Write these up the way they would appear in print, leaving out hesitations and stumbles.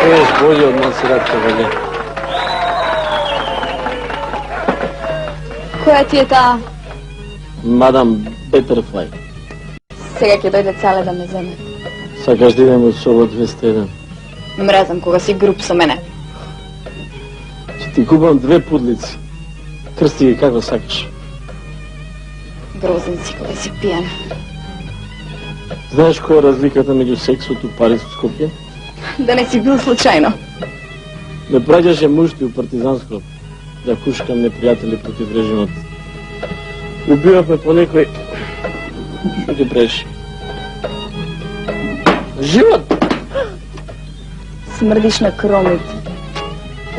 пееш болje од Монсерат Кавале. Која ти е таа? Мадам Бетерфлај. Сега ќе дојде Цале да ме земе. Сакаш да идем од Соло 201? Мразам кога си груб со мене. Ќе ти купам 2 пудлици. Крсти ги како сакаш. Грозен си кога си пијан. Знаеш која е разликата меѓу сексот у Париз и Скопје? Да не си бил случајно. Ме праќаше мушти у партизанско да кушкам непријатели против режимот. Убивавме по некој... Што ти преш? Живот! Смрдиш на кромит.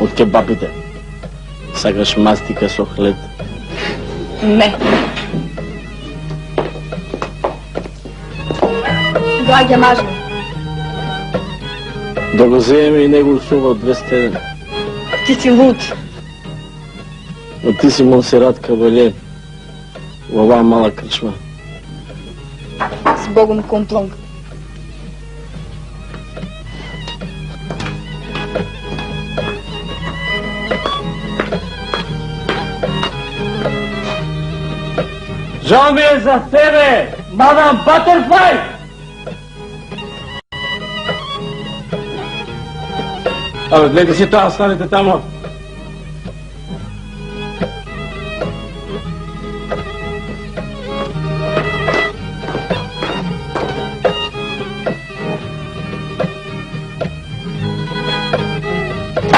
Од кебабите. Сакаш мастика со хлеб. Не. Доаѓа мажно. Да го земеме и него у Соло 201. Ти си луд. Но ти си Монсерат Кавале во оваа мала крчма. С Богом Кумплонг. Жал ми е за тебе, мадам Батерфлај! Абе, гледайте си тоа, останете тамо.